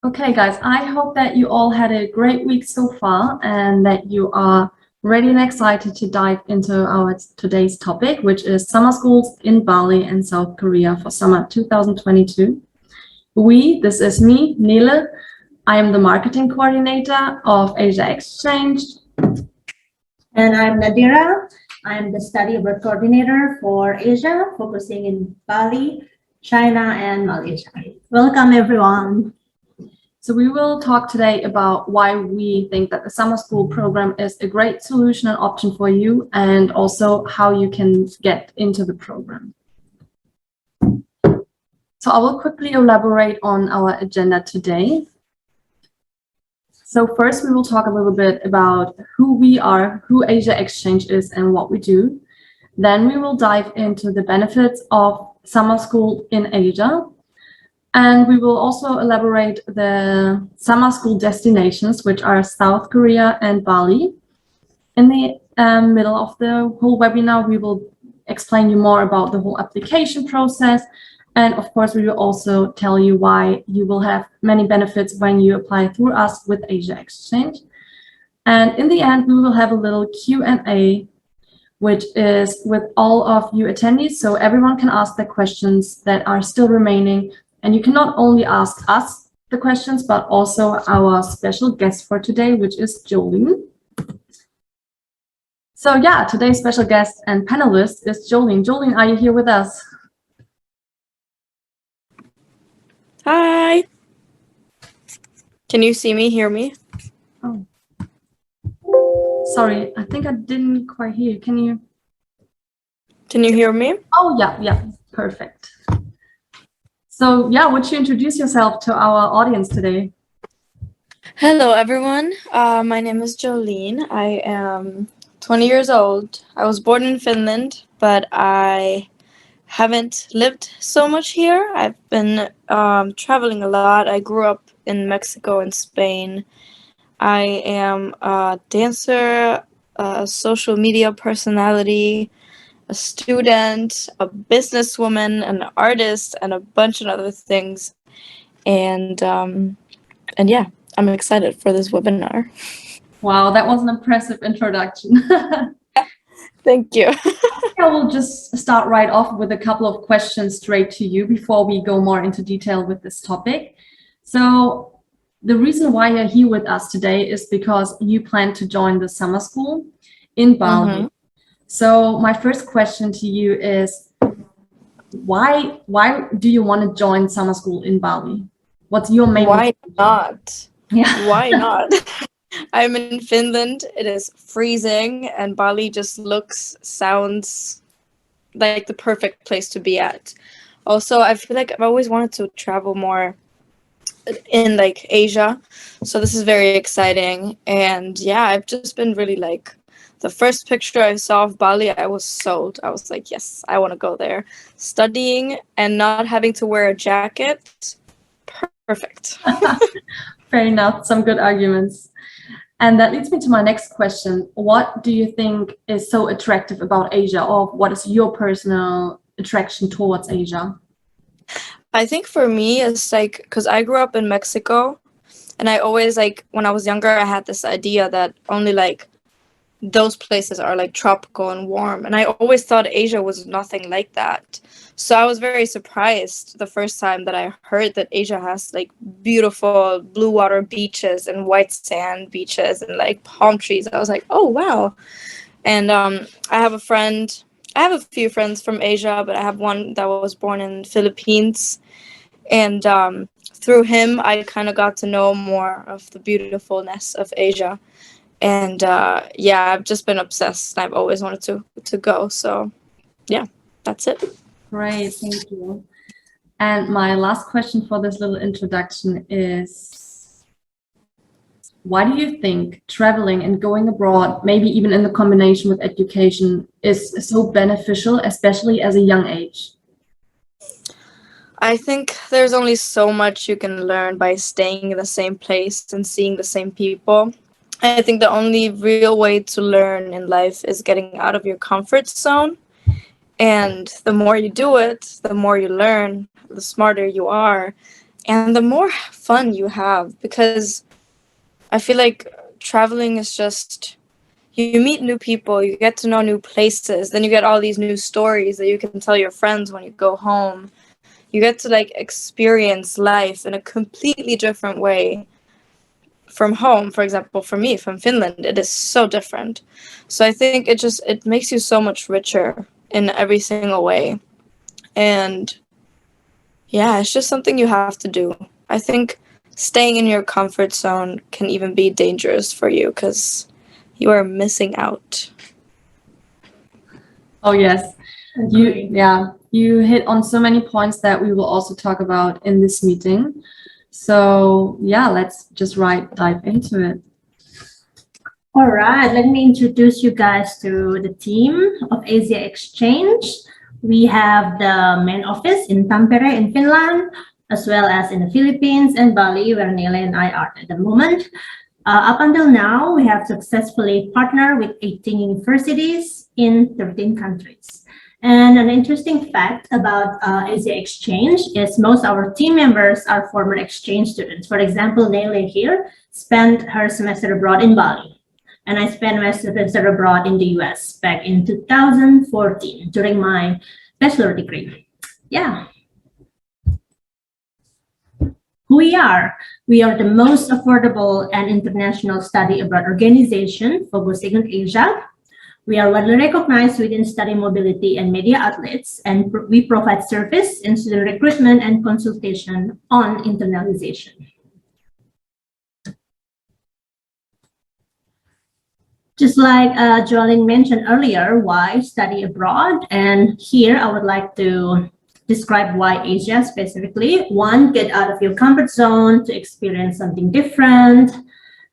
Okay, guys, I hope that you all had a great week so far and that you are ready and excited to dive into our today's topic, which is summer schools in Bali and South Korea for summer 2022. This is me, Nele. I am the marketing coordinator of Asia Exchange. And I'm Nadira. I'm the study abroad coordinator for Asia, focusing in Bali, China, and Malaysia. Welcome, everyone. So we will talk today about why we think that the summer school program is a great solution and option for you, and also how you can get into the program. So I will quickly elaborate on our agenda today. So first, we will talk a little bit about who we are, who Asia Exchange is, and what we do. Then we will dive into the benefits of summer school in Asia. And we will also elaborate the summer school destinations, which are South Korea and Bali. In the middle of the whole webinar, we will explain you more about the whole application process. And of course, we will also tell you why you will have many benefits when you apply through us with Asia Exchange. And in the end, we will have a little Q&A, which is with all of you attendees. So everyone can ask the questions that are still remaining. And you can not only ask us the questions, but also our special guest for today, which is JOALIN. So yeah, today's special guest and panelist is JOALIN. JOALIN, are you here with us? Hi. Can you see me, hear me? Oh. Sorry, I think I didn't quite hear you. Can you hear me? Oh, yeah, perfect. So yeah, would you introduce yourself to our audience today? Hello, everyone. My name is JOALIN. I am 20 years old. I was born in Finland, but I haven't lived so much here. I've been traveling a lot. I grew up in Mexico and Spain. I am a dancer, a social media personality, a student, a businesswoman, an artist, and a bunch of other things. And yeah, I'm excited for this webinar. Wow, that was an impressive introduction. Thank you. I will just start right off with a couple of questions straight to you before we go more into detail with this topic. So the reason why you're here with us today is because you plan to join the summer school in Bali. Mm-hmm. So my first question to you is, why do you want to join summer school in Bali? What's your main Why not? Yeah. Why not? I'm in Finland. It is freezing, and Bali just sounds like the perfect place to be at. Also, I feel like I've always wanted to travel more in like Asia, so this is very exciting. And yeah, I've just been really like, the first picture I saw of Bali, I was sold. I was like, yes, I want to go there. Studying and not having to wear a jacket, perfect. Fair enough, some good arguments. And that leads me to my next question. What do you think is so attractive about Asia, or what is your personal attraction towards Asia? I think for me, it's like, because I grew up in Mexico, and I always, like, when I was younger, I had this idea that only like those places are like tropical and warm, and I always thought Asia was nothing like that. So I was very surprised the first time that I heard that Asia has like beautiful blue water beaches and white sand beaches and like palm trees. I was like, oh wow. And I have a few friends from Asia, but I have one that was born in Philippines, and through him I kind of got to know more of the beautifulness of Asia. And yeah, I've just been obsessed. I've always wanted to go. So yeah, that's it. Great, thank you. And my last question for this little introduction is, why do you think traveling and going abroad, maybe even in the combination with education, is so beneficial, especially as a young age? I think there's only so much you can learn by staying in the same place and seeing the same people. I think the only real way to learn in life is getting out of your comfort zone. And the more you do it, the more you learn, the smarter you are. and the more fun you have, because I feel like traveling is just, you meet new people, you get to know new places, then you get all these new stories that you can tell your friends when you go home. You get to like experience life in a completely different way from home. For example, for me, from Finland, it is so different. So I think it makes you so much richer in every single way. And yeah, it's just something you have to do. I think staying in your comfort zone can even be dangerous for you because you are missing out. Oh yes, you hit on so many points that we will also talk about in this meeting. So yeah, let's just dive into it. All right, let me introduce you guys to the team of Asia Exchange. We have the main office in Tampere in Finland, as well as in the Philippines and Bali, where Nele and I are at the moment. Up until now, we have successfully partnered with 18 universities in 13 countries. And an interesting fact about Asia Exchange is most of our team members are former exchange students. For example, Nele here spent her semester abroad in Bali. And I spent my semester abroad in the US back in 2014 during my bachelor degree. Yeah. Who we are? We are the most affordable and international study abroad organization focusing on Asia. We are widely recognized within study mobility and media outlets, and we provide service in student recruitment and consultation on internalization. Just like JOALIN mentioned earlier, why study abroad? And here I would like to describe why Asia specifically. One, get out of your comfort zone to experience something different.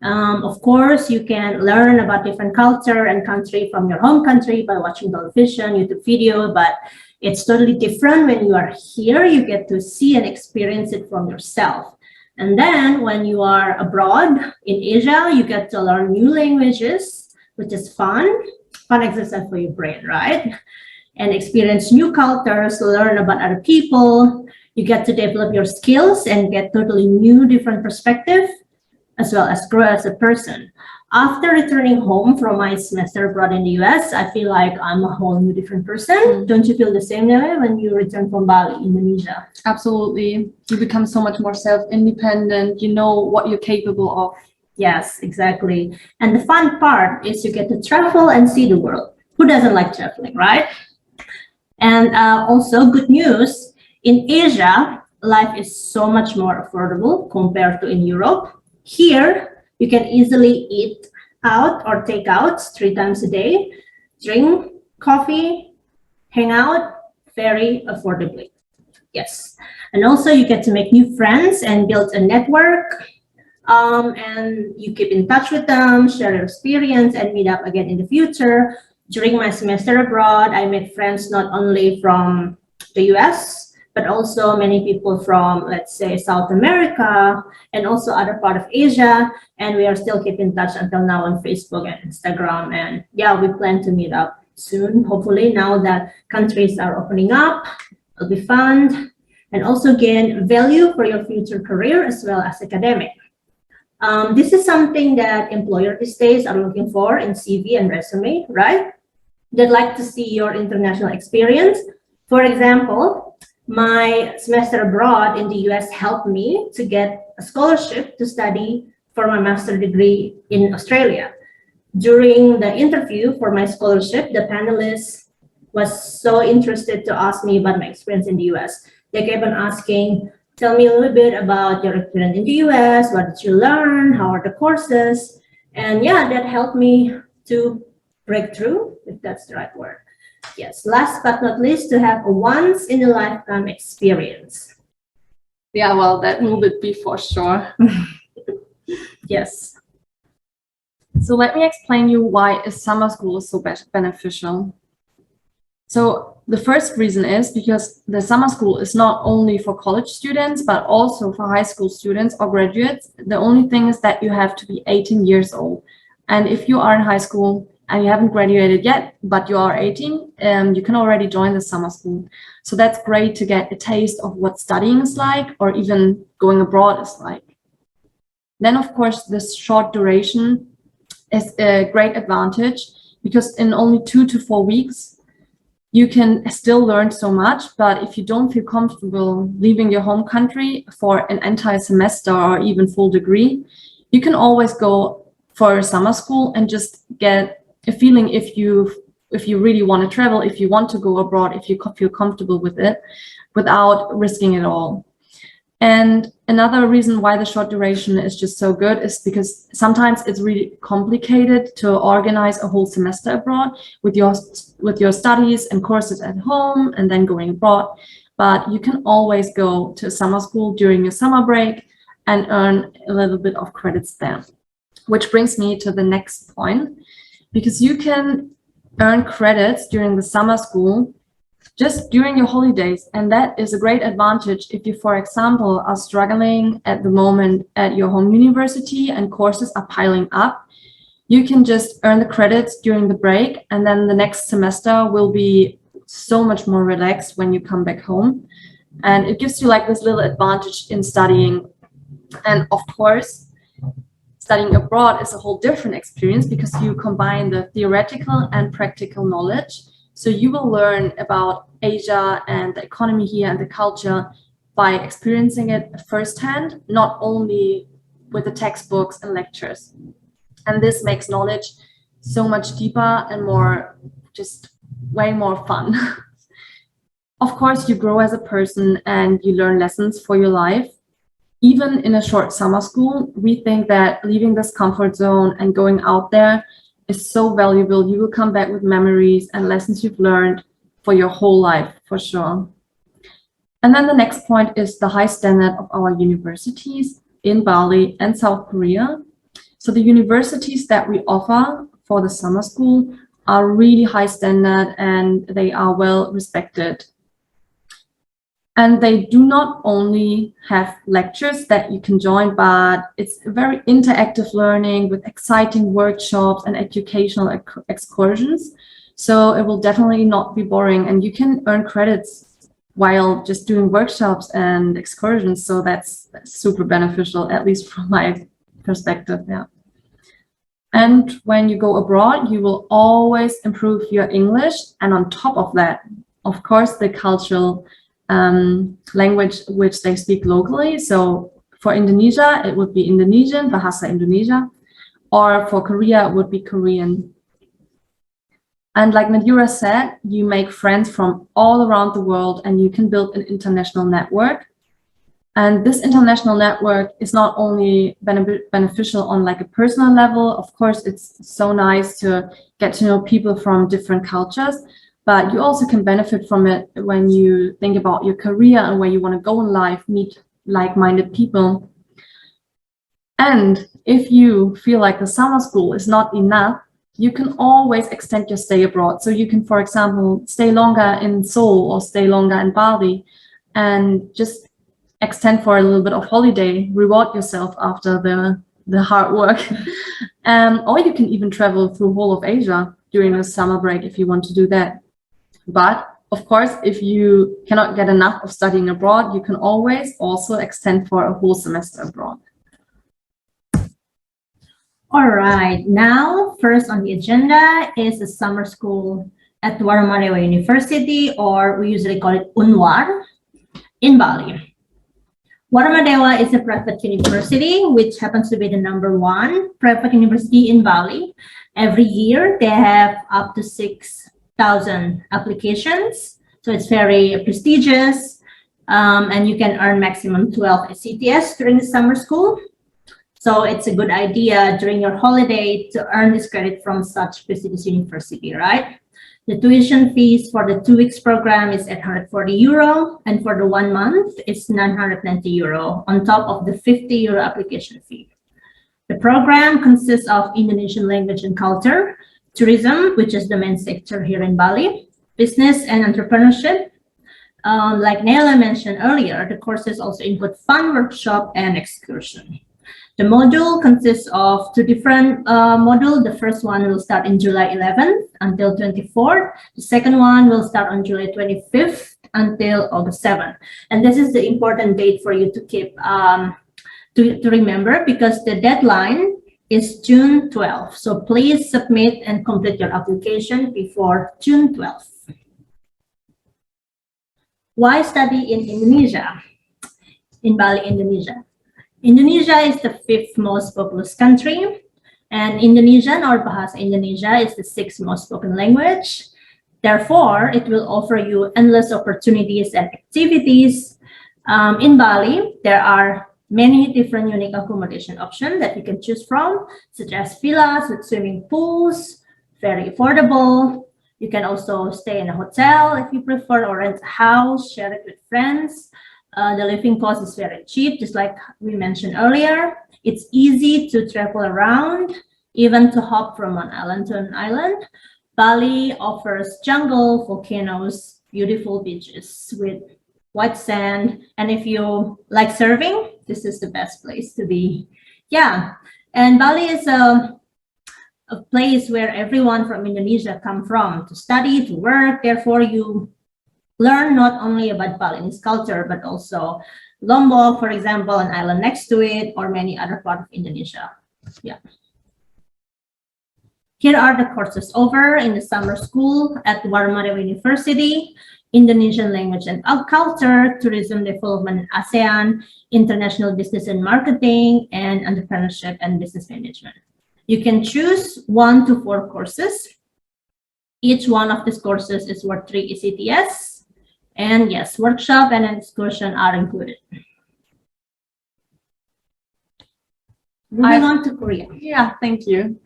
Of course, you can learn about different culture and country from your home country by watching television, YouTube video, but it's totally different when you are here. You get to see and experience it from yourself. And then when you are abroad in Asia, you get to learn new languages, which is fun exercise for your brain, right? And experience new cultures, learn about other people. You get to develop your skills and get totally new, different perspective, as well as grow as a person. After returning home from my semester abroad in the US, I feel like I'm a whole new different person. Don't you feel the same way when you return from Bali, Indonesia? Absolutely. You become so much more self-independent. You know what you're capable of. Yes, exactly. And the fun part is you get to travel and see the world. Who doesn't like traveling, right? And also good news, in Asia, life is so much more affordable compared to in Europe. Here, you can easily eat out or take out 3 times a day, drink coffee, hang out very affordably. Yes. And also you get to make new friends and build a network. And you keep in touch with them, share your experience, and meet up again in the future. During my semester abroad, I met friends not only from the US, but also many people from, let's say, South America and also other part of Asia. And we are still keep in touch until now on Facebook and Instagram. And yeah, we plan to meet up soon, hopefully, now that countries are opening up. It'll be fun. And also gain value for your future career as well as academic. This is something that employers these days are looking for in CV and resume, right? They'd like to see your international experience. For example, my semester abroad in the US helped me to get a scholarship to study for my master's degree in Australia. During the interview for my scholarship, the panelists was so interested to ask me about my experience in the US. They kept on asking, tell me a little bit about your experience in the US, what did you learn, how are the courses? And yeah, that helped me to break through, if that's the right word. Yes, last but not least, to have a once-in-a-lifetime experience. Yeah, well, that will be for sure. Yes. So let me explain you why a summer school is so beneficial. So the first reason is because the summer school is not only for college students, but also for high school students or graduates. The only thing is that you have to be 18 years old. And if you are in high school and you haven't graduated yet, but you are 18, you can already join the summer school. So that's great to get a taste of what studying is like, or even going abroad is like. Then, of course, this short duration is a great advantage, because in only 2 to 4 weeks, you can still learn so much. But if you don't feel comfortable leaving your home country for an entire semester or even full degree, you can always go for a summer school and just get a feeling if you really want to travel, if you want to go abroad, if you feel comfortable with it, without risking it all. And another reason why the short duration is just so good is because sometimes it's really complicated to organize a whole semester abroad with your studies and courses at home and then going abroad. But you can always go to summer school during your summer break and earn a little bit of credits there. Which brings me to the next point, because you can earn credits during the summer school just during your holidays. And that is a great advantage if you, for example, are struggling at the moment at your home university and courses are piling up. You can just earn the credits during the break, and then the next semester will be so much more relaxed when you come back home. And it gives you like this little advantage in studying. And of course, studying abroad is a whole different experience, because you combine the theoretical and practical knowledge. So you will learn about Asia and the economy here and the culture by experiencing it firsthand, not only with the textbooks and lectures. And this makes knowledge so much deeper and more, just way more fun. Of course, you grow as a person and you learn lessons for your life. Even in a short summer school, we think that leaving this comfort zone and going out there is so valuable. You will come back with memories and lessons you've learned for your whole life, for sure. And then the next point is the high standard of our universities in Bali and South Korea. So the universities that we offer for the summer school are really high standard, and they are well respected. And they do not only have lectures that you can join, but it's very interactive learning with exciting workshops and educational excursions. So it will definitely not be boring, and you can earn credits while just doing workshops and excursions. So that's super beneficial, at least from my perspective. Yeah. And when you go abroad, you will always improve your English. And on top of that, of course, the cultural language which they speak locally. So for Indonesia, it would be Indonesian, Bahasa Indonesia, or for Korea, it would be Korean. And like Nadira said, you make friends from all around the world, and you can build an international network. And this international network is not only beneficial on like a personal level. Of course, it's so nice to get to know people from different cultures, but you also can benefit from it when you think about your career and where you want to go in life, meet like-minded people. And if you feel like the summer school is not enough, you can always extend your stay abroad. So you can, for example, stay longer in Seoul or stay longer in Bali and just extend for a little bit of holiday, reward yourself after the hard work. Or you can even travel through whole of Asia during the summer break if you want to do that. But of course, if you cannot get enough of studying abroad, you can always also extend for a whole semester abroad. All right, now first on the agenda is the summer school at Waramadewa University, or we usually call it UNWAR, in Bali. Waramadewa is a private university, which happens to be the #1 private university in Bali. Every year, they have up to 6,000 applications. So it's very prestigious, and you can earn maximum 12 SCTS during the summer school. So it's a good idea during your holiday to earn this credit from such prestigious university, right? The tuition fees for the 2 weeks program is 840 euro, and for the 1 month, it's 990 euro on top of the 50 euro application fee. The program consists of Indonesian language and culture, tourism, which is the main sector here in Bali, business and entrepreneurship. Like Nela mentioned earlier, the courses also include fun workshop and excursion. The module consists of two different modules. The first one will start in July 11th until 24th. The second one will start on July 25th until August 7th. And this is the important date for you to keep to remember, because the deadline is June 12th. So please submit and complete your application before June 12th. Why study in Indonesia? In Bali, Indonesia. Indonesia is the 5th most populous country, and Indonesian or Bahasa Indonesia is the 6th most spoken language. Therefore, it will offer you endless opportunities and activities. In Bali, there are many different unique accommodation options that you can choose from, such as villas with swimming pools, very affordable. You can also stay in a hotel if you prefer, or rent a house, share it with friends. The living cost is very cheap, just like we mentioned earlier. It's easy to travel around, even to hop from one island to an island. Bali offers jungle, volcanoes, beautiful beaches with white sand. And if you like surfing, this is the best place to be. Yeah, and Bali is a place where everyone from Indonesia come from to study, to work. Therefore, you learn not only about Balinese culture, but also Lombok, for example, an island next to it, or many other parts of Indonesia. Yeah. Here are the courses over in the summer school at Warmadewa University: Indonesian Language and Culture, Tourism Development in ASEAN, International Business and Marketing, and Entrepreneurship and Business Management. You can choose 1 to 4 courses. Each one of these courses is worth 3 ECTS. And yes, workshop and excursion are included. Moving on to Korea. Yeah, thank you.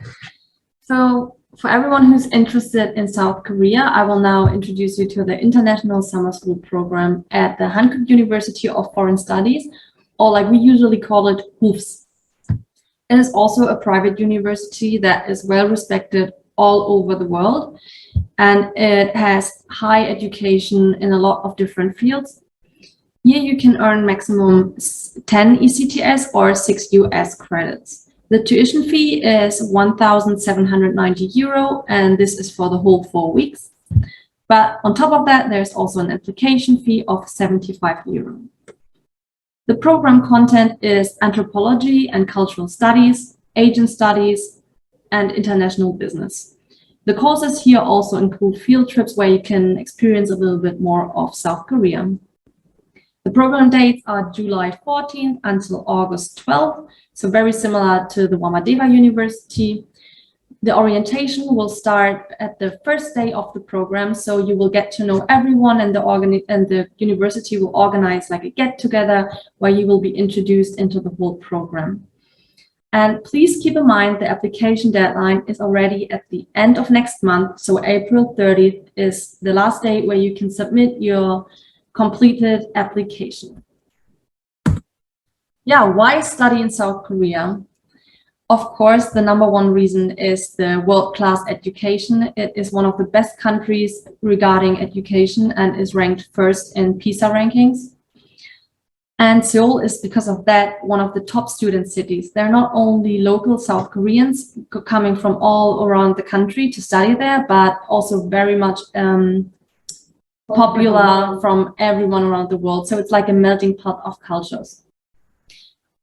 So for everyone who's interested in South Korea, I will now introduce you to the International Summer School Program at the HANKUK University of Foreign Studies, or like we usually call it, HUFS. It is also a private university that is well respected all over the world, and it has high education in a lot of different fields. Here you can earn maximum 10 ECTS or 6 US credits. The tuition fee is 1,790 euro, and this is for the whole 4 weeks. But on top of that, there's also an application fee of 75 euro. The program content is anthropology and cultural studies, Asian studies, and international business. The courses here also include field trips where you can experience a little bit more of South Korea. The program dates are July 14th until August 12th, so very similar to the Warmadewa University. The orientation will start at the first day of the program, so you will get to know everyone, and the university will organize like a get-together where you will be introduced into the whole program. And please keep in mind the application deadline is already at the end of next month, so April 30th is the last day where you can submit your completed application. Yeah, why study in South Korea? Of course, the #1 reason is the world-class education. It is one of the best countries regarding education and is ranked first in PISA rankings. And Seoul is, because of that, one of the top student cities. There are not only local South Koreans coming from all around the country to study there, but also very much popular from everyone around the world. So it's like a melting pot of cultures.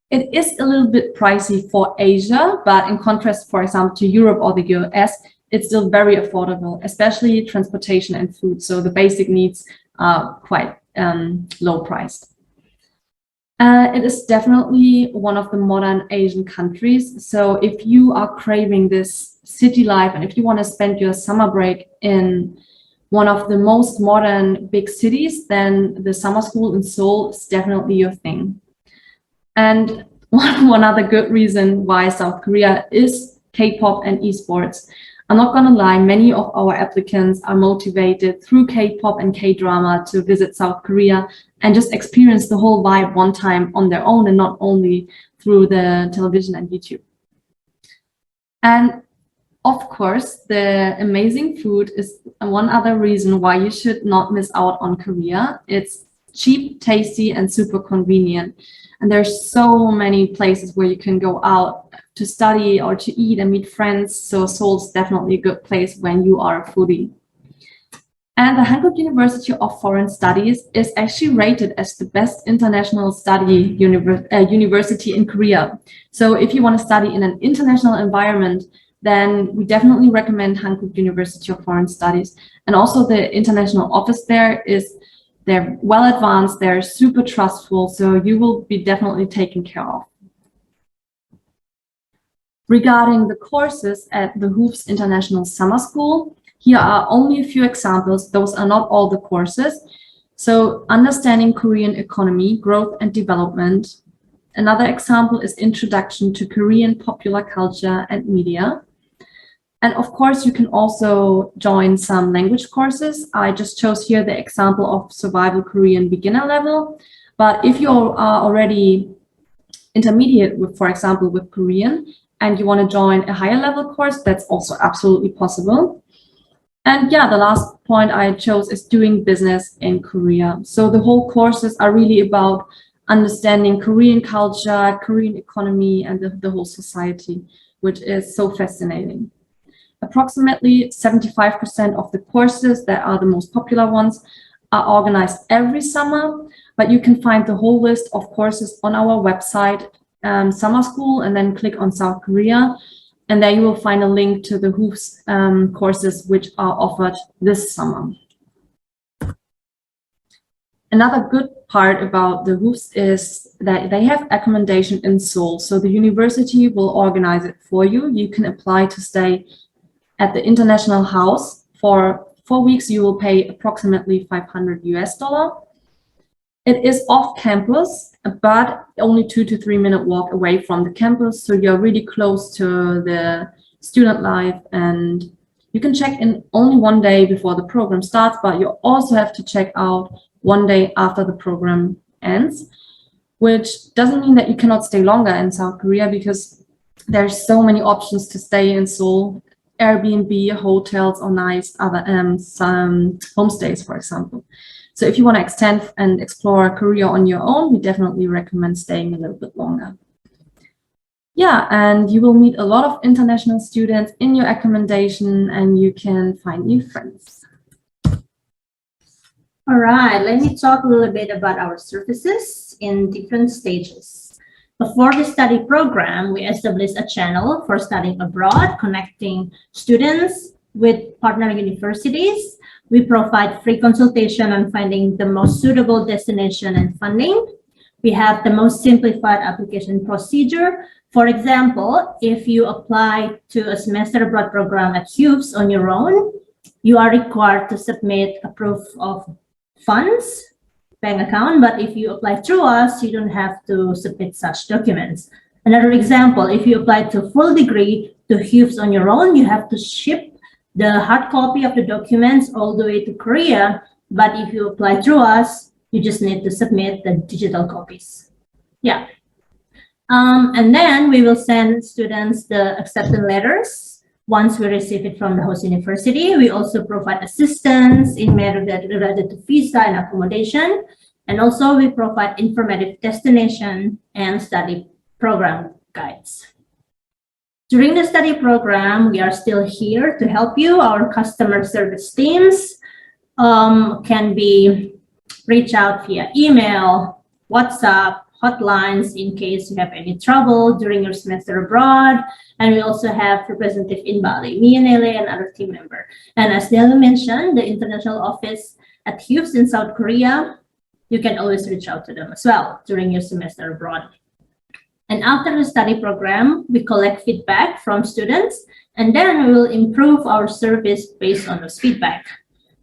It is a little bit pricey for Asia, but in contrast, for example, to Europe or the US, it's still very affordable, especially transportation and food. So the basic needs are quite low priced. It is definitely one of the modern Asian countries. So if you are craving this city life and if you want to spend your summer break in one of the most modern big cities, then the summer school in Seoul is definitely your thing. And one other good reason why South Korea is K-pop and esports. I'm not gonna lie, many of our applicants are motivated through K-pop and K-drama to visit South Korea and just experience the whole vibe one time on their own and not only through the television and YouTube. And of course, the amazing food is one other reason why you should not miss out on Korea. It's cheap, tasty, and super convenient. And there's so many places where you can go out to study or to eat and meet friends. So Seoul's definitely a good place when you are a foodie. And the HANKUK University of Foreign Studies is actually rated as the best international study university in Korea. So if you want to study in an international environment, then we definitely recommend HANKUK University of Foreign Studies. And also the international office they're well advanced, they're super trustful, so you will be definitely taken care of. Regarding the courses at the HOOPS International Summer School, here are only a few examples. Those are not all the courses. So understanding Korean economy, growth and development. Another example is Introduction to Korean Popular Culture and Media. And of course, you can also join some language courses. I just chose here the example of Survival Korean Beginner Level. But if you are already intermediate with, for example, with Korean, and you want to join a higher level course, that's also absolutely possible. And yeah, the last point I chose is doing business in Korea. So the whole courses are really about understanding Korean culture, Korean economy, and the whole society, which is so fascinating. Approximately 75% of the courses that are the most popular ones are organized every summer, but you can find the whole list of courses on our website, Summer School, and then click on South Korea. And there you will find a link to the HOOPS courses which are offered this summer. Another good part about the HOOPS is that they have accommodation in Seoul. So the university will organize it for you. You can apply to stay at the International House. For 4 weeks, you will pay approximately $500 US. It is off campus, but only 2 to 3 minute walk away from the campus. So you're really close to the student life, and you can check in only 1 day before the program starts, but you also have to check out 1 day after the program ends, which doesn't mean that you cannot stay longer in South Korea, because there's so many options to stay in Seoul. Airbnb, hotels, or nice other some homestays, for example. So if you want to extend and explore Korea on your own, we definitely recommend staying a little bit longer. Yeah, and you will meet a lot of international students in your accommodation, and you can find new friends. All right, let me talk a little bit about our services in different stages. Before the study program, we established a channel for studying abroad, connecting students with partner universities. We provide free consultation on finding the most suitable destination and funding. We have the most simplified application procedure. For example, if you apply to a semester abroad program at HOOPS on your own, you are required to submit a proof of funds, bank account, but if you apply through us, you don't have to submit such documents. Another example, if you apply to full degree to HOOPS on your own, you have to ship the hard copy of the documents all the way to Korea, but if you apply through us, you just need to submit the digital copies. Yeah. And then we will send students the acceptance letters once we receive it from the host university. We also provide assistance in matter that related to visa and accommodation. And also we provide informative destination and study program guides. During the study program, we are still here to help you. Our customer service teams can be reached out via email, WhatsApp, hotlines in case you have any trouble during your semester abroad. And we also have representative in Bali, me and Ele and other team member. And as Nela mentioned, the international office at HOOPS in South Korea, you can always reach out to them as well during your semester abroad. And after the study program, we collect feedback from students, and then we will improve our service based on those feedback.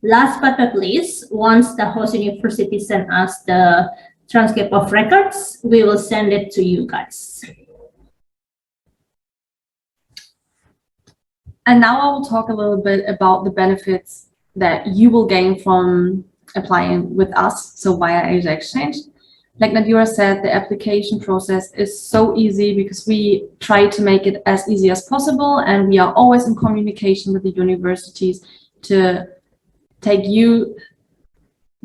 Last but not least, once the host university sends us the transcript of records, we will send it to you guys. And now I will talk a little bit about the benefits that you will gain from applying with us, so via Asia Exchange. Like Nadira said, the application process is so easy because we try to make it as easy as possible, and we are always in communication with the universities to take you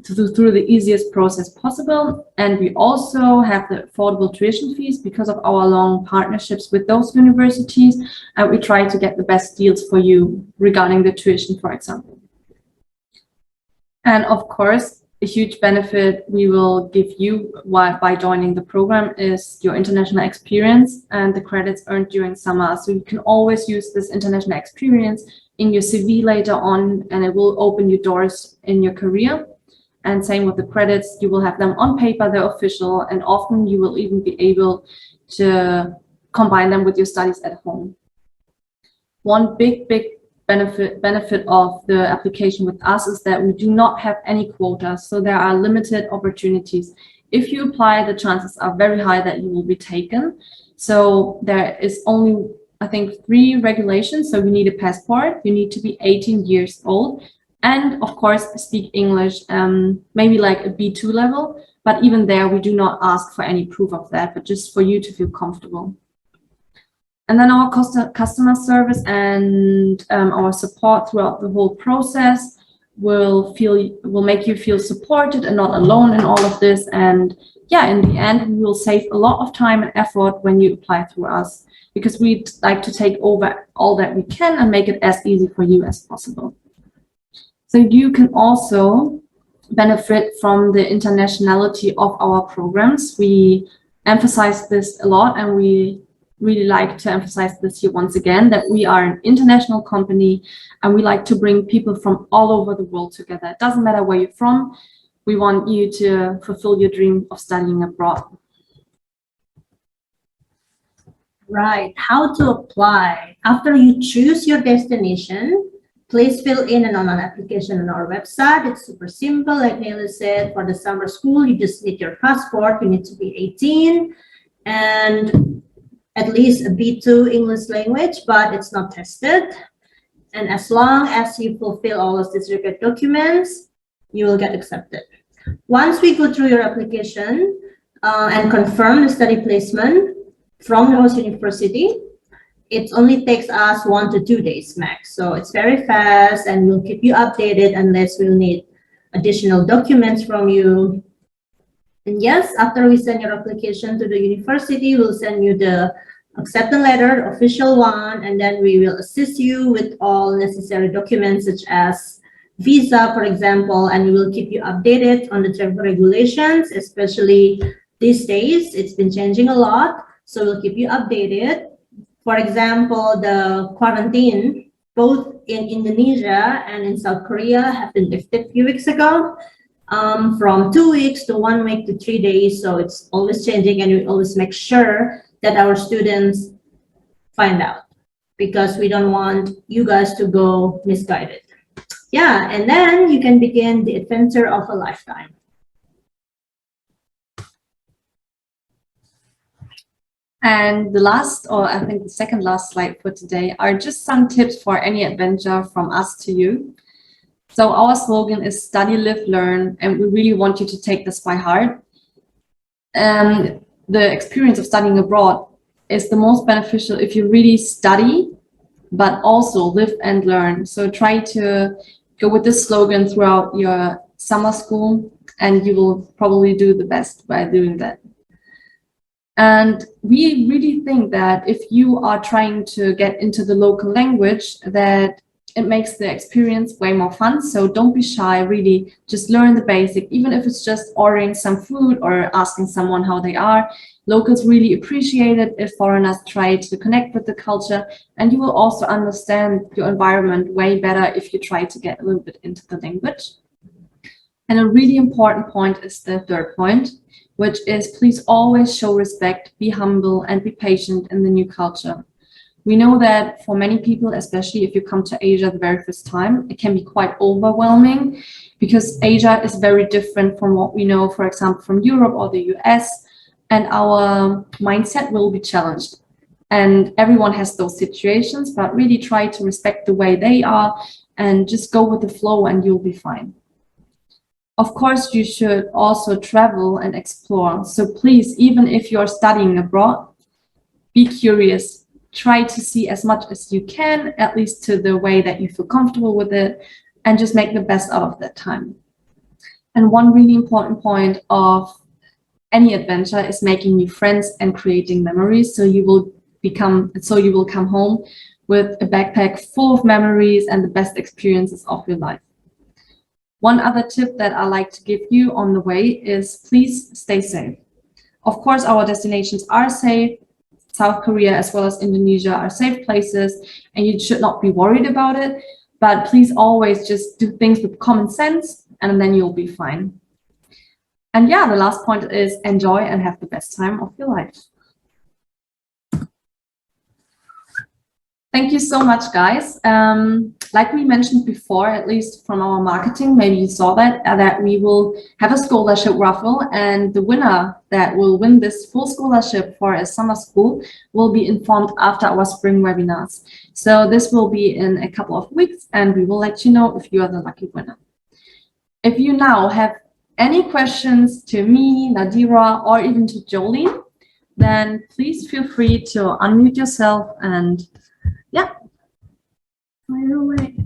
through the easiest process possible. And we also have the affordable tuition fees because of our long partnerships with those universities. And we try to get the best deals for you regarding the tuition, for example. And of course, a huge benefit we will give you by joining the program is your international experience and the credits earned during summer. So you can always use this international experience in your CV later on, and it will open you doors in your career. And same with the credits, you will have them on paper, they're official, and often you will even be able to combine them with your studies at home. One big benefit of the application with us is that we do not have any quotas, so there are limited opportunities. If you apply, the chances are very high that you will be taken. So there is only, I think, 3 regulations. So you need a passport, you need to be 18 years old, and of course speak English, maybe like a B2 level, but even there we do not ask for any proof of that, but just for you to feel comfortable. And then our customer service and our support throughout the whole process will make you feel supported and not alone in all of this. And yeah, in the end, we will save a lot of time and effort when you apply through us, because we'd like to take over all that we can and make it as easy for you as possible. So you can also benefit from the internationality of our programs. We emphasize this a lot, and we really like to emphasize this here once again, that we are an international company and we like to bring people from all over the world together. It doesn't matter where you're from. We want you to fulfill your dream of studying abroad. Right, how to apply. After you choose your destination, please fill in an online application on our website. It's super simple. Like Nelly said, for the summer school, you just need your passport. You need to be 18 and at least a B2 English language, but it's not tested. And as long as you fulfill all of these required documents, you will get accepted. Once we go through your application and confirm the study placement from the host university, it only takes us 1 to 2 days max. So it's very fast, and we'll keep you updated unless we'll need additional documents from you. And yes, after we send your application to the university, we'll send you the acceptance letter, official one, and then we will assist you with all necessary documents such as visa, for example, and we will keep you updated on the travel regulations, especially these days. It's been changing a lot, so we'll keep you updated. For example, the quarantine, both in Indonesia and in South Korea, have been lifted a few weeks ago. From 2 weeks to 1 week to 3 days. So it's always changing, and we always make sure that our students find out, because we don't want you guys to go misguided. Yeah, and then you can begin the adventure of a lifetime. And the last, or I think the second last slide for today, are just some tips for any adventure from us to you. So our slogan is study, live, learn, and we really want you to take this by heart. The experience of studying abroad is the most beneficial if you really study, but also live and learn. So try to go with this slogan throughout your summer school, and you will probably do the best by doing that. And we really think that if you are trying to get into the local language, that it makes the experience way more fun. So don't be shy, really just learn the basic, even if it's just ordering some food or asking someone how they are. Locals really appreciate it if foreigners try to connect with the culture, and you will also understand your environment way better if you try to get a little bit into the language. And a really important point is the third point, which is please always show respect, be humble, and be patient in the new culture. We know that for many people, especially if you come to Asia the very first time, it can be quite overwhelming because Asia is very different from what we know, for example, from Europe or the US, and our mindset will be challenged. And everyone has those situations, but really try to respect the way they are and just go with the flow and you'll be fine. Of course, you should also travel and explore. So please, even if you're studying abroad, be curious. Try to see as much as you can, at least to the way that you feel comfortable with it, and just make the best out of that time. And one really important point of any adventure is making new friends and creating memories. So you will come home with a backpack full of memories and the best experiences of your life. One other tip that I like to give you on the way is please stay safe. Of course, our destinations are safe. South Korea as well as Indonesia are safe places, and you should not be worried about it. But please always just do things with common sense, and then you'll be fine. And yeah, the last point is enjoy and have the best time of your life. Thank you so much, guys. Like we mentioned before, at least from our marketing, maybe you saw that we will have a scholarship raffle, and the winner that will win this full scholarship for a summer school will be informed after our spring webinars. So this will be in a couple of weeks, and we will let you know if you are the lucky winner. If you now have any questions to me, Nadira, or even to JOALIN, then please feel free to unmute yourself and yeah, fire away.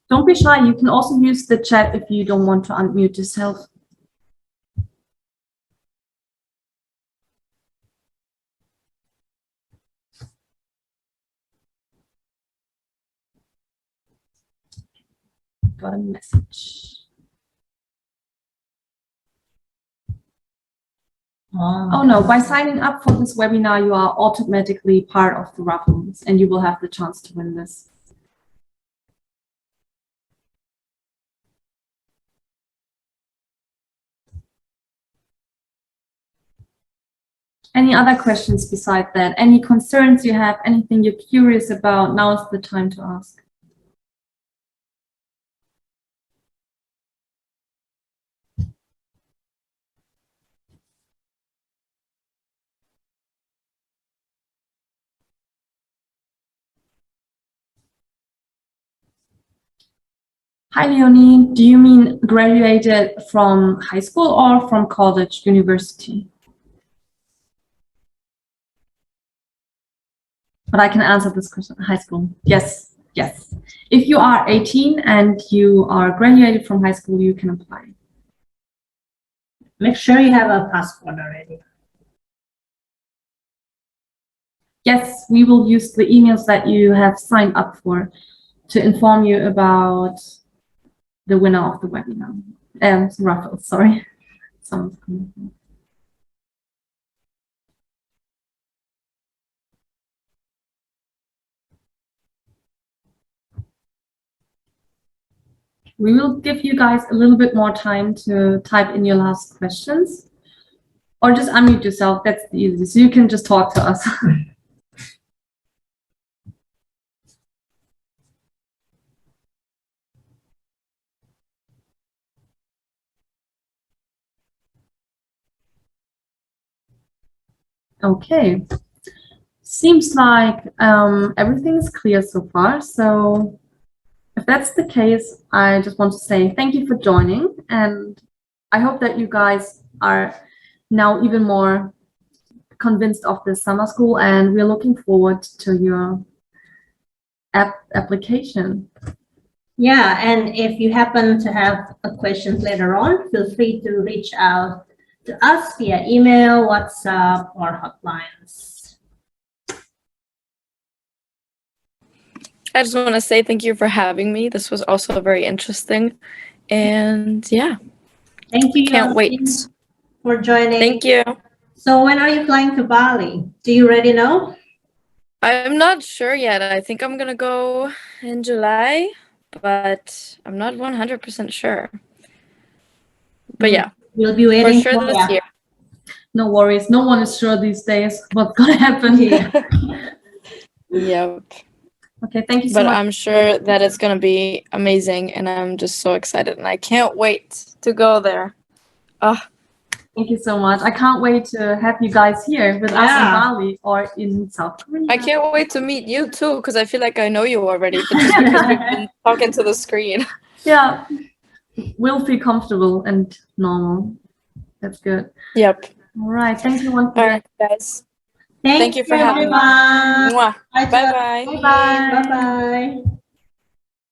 Don't be shy. You can also use the chat if you don't want to unmute yourself. Got a message. Oh no, by signing up for this webinar, you are automatically part of the raffles and you will have the chance to win this. Any other questions beside that? Any concerns you have? Anything you're curious about? Now is the time to ask. Hi, Leonie. Do you mean graduated from high school or from college, university? But I can answer this question. High school. Yes, yes. If you are 18 and you are graduated from high school, you can apply. Make sure you have a passport already. Yes, we will use the emails that you have signed up for to inform you about the winner of the webinar. Raffle, sorry. Someone's coming. We will give you guys a little bit more time to type in your last questions, or just unmute yourself. That's the easiest. So you can just talk to us. Okay. Seems like everything is clear so far. So if that's the case, I just want to say thank you for joining. And I hope that you guys are now even more convinced of this summer school, and we're looking forward to your application. Yeah, and if you happen to have a question later on, feel free to reach out to us via email, WhatsApp, or hotlines. I just want to say thank you for having me. This was also very interesting. And yeah, Thank you. can't wait for joining. Thank you. So when are you flying to Bali? Do you already know? I'm not sure yet. I think I'm gonna go in July, but I'm not 100% sure. But yeah, we'll be waiting for sure this year. No worries. No one is sure these days what's gonna happen. Yep. Okay, thank you so but much. I'm sure that it's gonna be amazing, and I'm just so excited, and I can't wait to go there. Thank you so much. I can't wait to have you guys here with us in Bali or in South Korea. I can't wait to meet you too, because I feel like I know you already, but just because we've been talking to the screen. Yeah, we'll feel comfortable and normal. That's good. Yep. All right. Thank you once All again. right, guys. Thank you for having me. everyone. Mwah. Bye Bye-bye. Bye-bye. Bye bye.